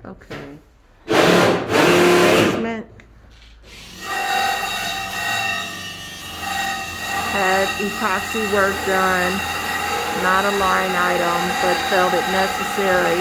Okay. Basement had epoxy work done, not a line item, but felt it necessary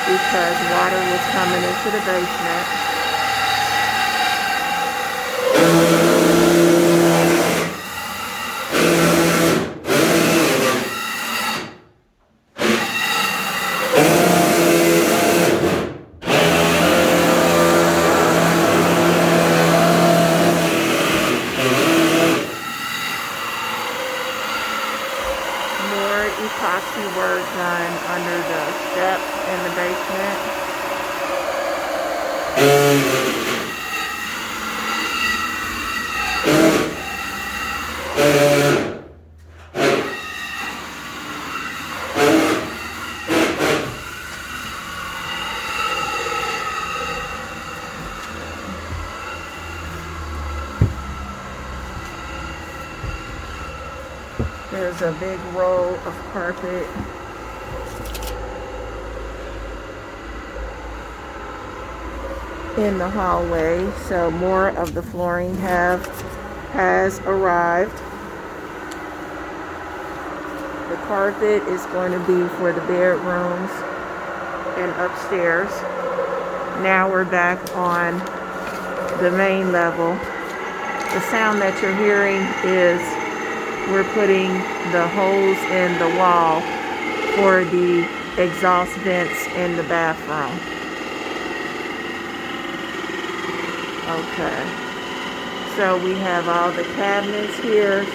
because water was coming into the basement. More epoxy work done under the steps in the basement. There's a big roll of carpet. In the hallway, so more of the flooring has arrived. The carpet is going to be for the bedrooms and upstairs. Now we're back on the main level. The sound that you're hearing is we're putting the holes in the wall for the exhaust vents in the bathroom. Okay, so we have all the cabinets here.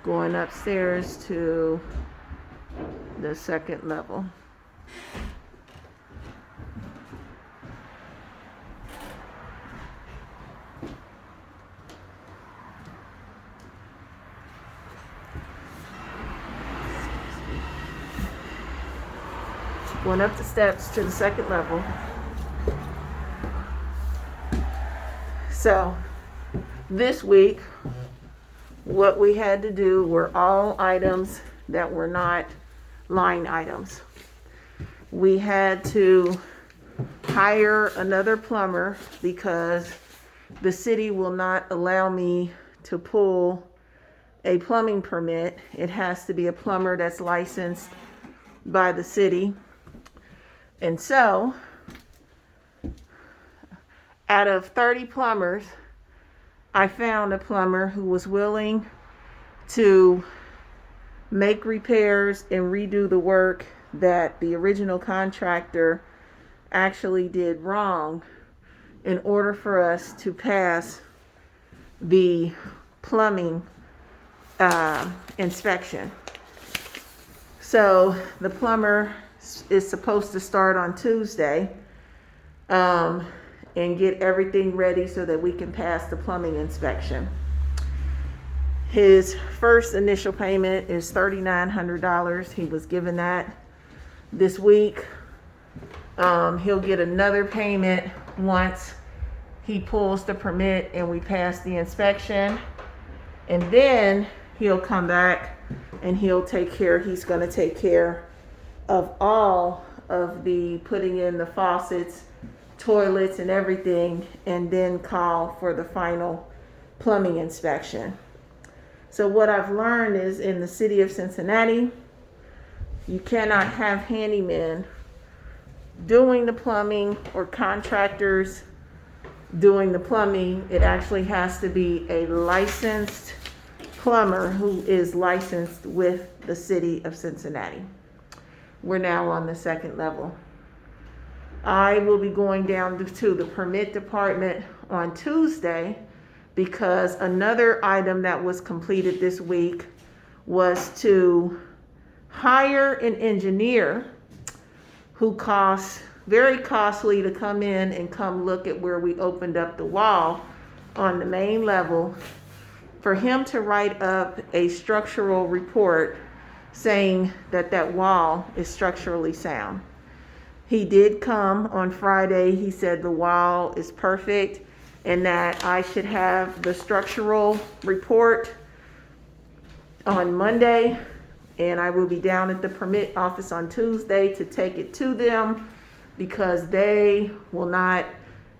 Going upstairs to the second level. Going up the steps to the second level. So this week, what we had to do were all items that were not line items. We had to hire another plumber because the city will not allow me to pull a plumbing permit. It has to be a plumber that's licensed by the city. And so, out of 30 plumbers, I found a plumber who was willing to make repairs and redo the work that the original contractor actually did wrong in order for us to pass the plumbing inspection. So the plumber is supposed to start on Tuesday and get everything ready so that we can pass the plumbing inspection. His first initial payment is $3,900. He was given that this week. He'll get another payment once he pulls the permit and we pass the inspection. And then he'll come back and he's going to take care of all of the putting in the faucets, toilets, and everything, and then call for the final plumbing inspection. So what I've learned is in the city of Cincinnati, you cannot have handymen doing the plumbing or contractors doing the plumbing. It actually has to be a licensed plumber who is licensed with the city of Cincinnati. We're now on the second level. I will be going down to the permit department on Tuesday because another item that was completed this week was to hire an engineer who costs very costly to come in and come look at where we opened up the wall on the main level, for him to write up a structural report saying that that wall is structurally sound. He did come on Friday. He said the wall is perfect and that I should have the structural report on Monday, and I will be down at the permit office on Tuesday to take it to them, because they will not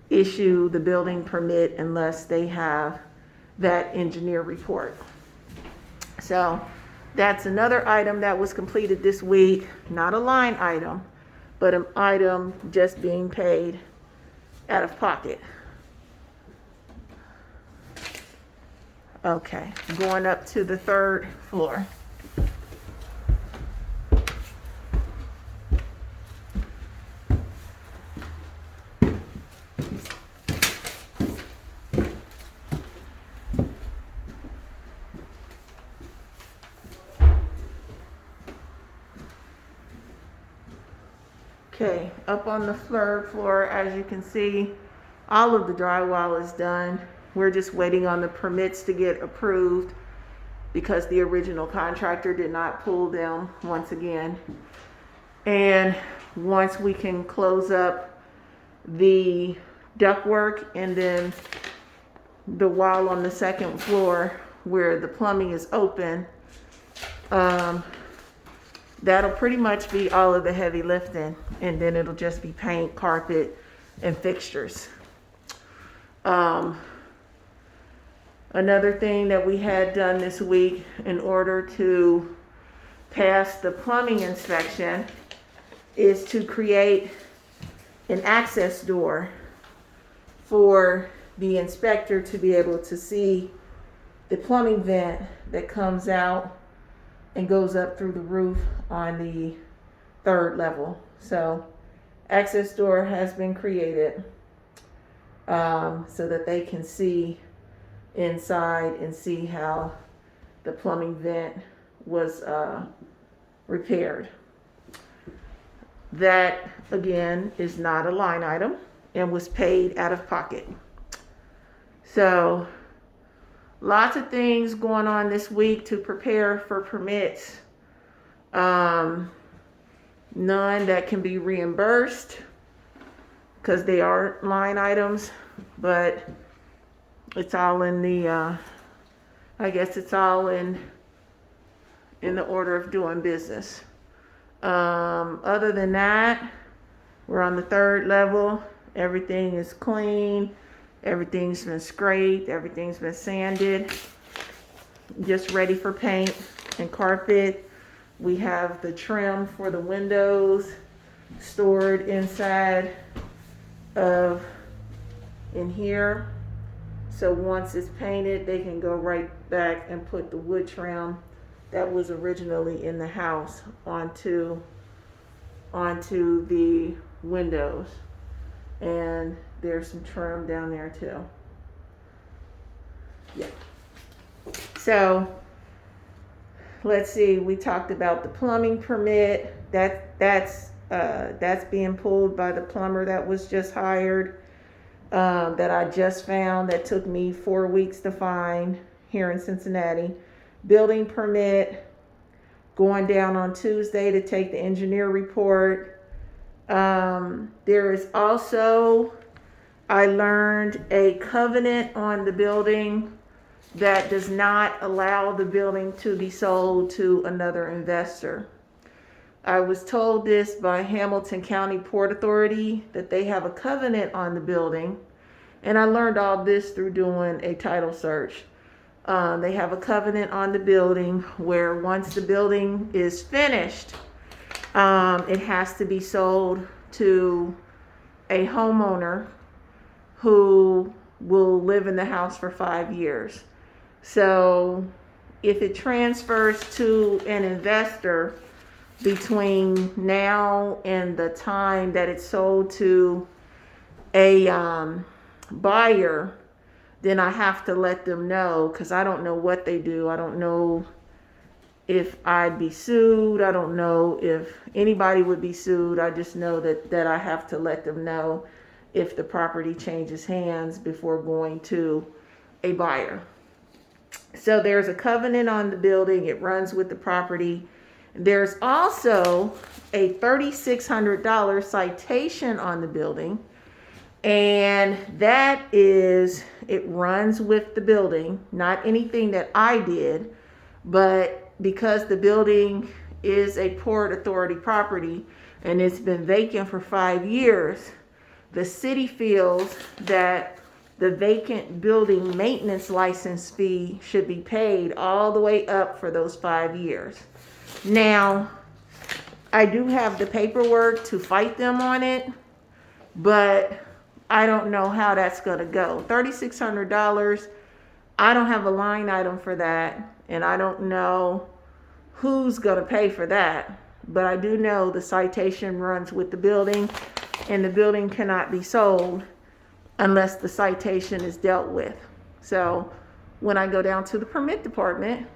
issue the building permit unless they have that engineer report. So that's another item that was completed this week, not a line item, but an item just being paid out of pocket. Okay, going up to the third floor. Okay, up on the third floor, as you can see, all of the drywall is done. We're just waiting on the permits to get approved because the original contractor did not pull them once again. And once we can close up the ductwork and then the wall on the second floor where the plumbing is open, that'll pretty much be all of the heavy lifting, and then it'll just be paint, carpet, and fixtures. Another thing that we had done this week in order to pass the plumbing inspection is to create an access door for the inspector to be able to see the plumbing vent that comes out and goes up through the roof on the third level. So access door has been created so that they can see inside and see how the plumbing vent was repaired. That again is not a line item and was paid out of pocket. So lots of things going on this week to prepare for permits. None that can be reimbursed because they are line items, but it's all in the, I guess it's all in the order of doing business. Other than that, we're on the third level. Everything is clean. Everything's been scraped, everything's been sanded, just ready for paint and carpet. We have the trim for the windows stored inside of in here. So once it's painted, they can go right back and put the wood trim that was originally in the house onto the windows. And there's some trim down there too. Yeah. So let's see. We talked about the plumbing permit. That's being pulled by the plumber that was just hired. That I just found. That took me 4 weeks to find here in Cincinnati. Building permit. Going down on Tuesday to take the engineer report. There is also, I learned, a covenant on the building that does not allow the building to be sold to another investor. I was told this by Hamilton County Port Authority that they have a covenant on the building, and I learned all this through doing a title search. They have a covenant on the building where once the building is finished, it has to be sold to a homeowner who will live in the house for 5 years. So if it transfers to an investor between now and the time that it's sold to a buyer, then I have to let them know, because I don't know what they do. I don't know if I'd be sued. I don't know if anybody would be sued. I just know that I have to let them know if the property changes hands before going to a buyer. So there's a covenant on the building. It runs with the property. There's also a $3,600 citation on the building. And it runs with the building, not anything that I did, But because the building is a Port Authority property and it's been vacant for 5 years, the city feels that the vacant building maintenance license fee should be paid all the way up for those 5 years. Now, I do have the paperwork to fight them on it, but I don't know how that's going to go. $3,600, I don't have a line item for that, and I don't know who's going to pay for that. But I do know the citation runs with the building, and the building cannot be sold unless the citation is dealt with. So when I go down to the permit department,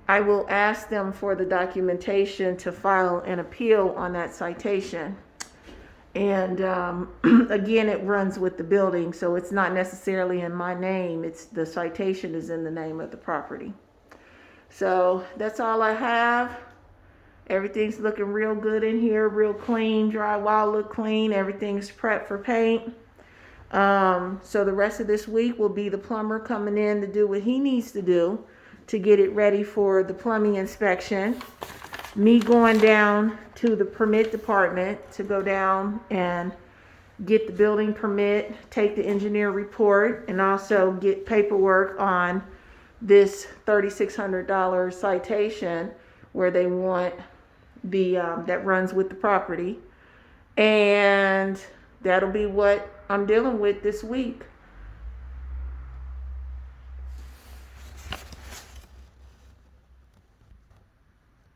I will ask them for the documentation to file an appeal on that citation. And again, it runs with the building, so it's not necessarily in my name. It's the citation is in the name of the property. So that's all I have. Everything's looking real good in here, real clean. Drywall look clean. Everything's prepped for paint. So the rest of this week will be the plumber coming in to do what he needs to do to get it ready for the plumbing inspection. Me going down to the permit department to go down and get the building permit, take the engineer report, and also get paperwork on this $3,600 citation where they want the that runs with the property. And that'll be what I'm dealing with this week.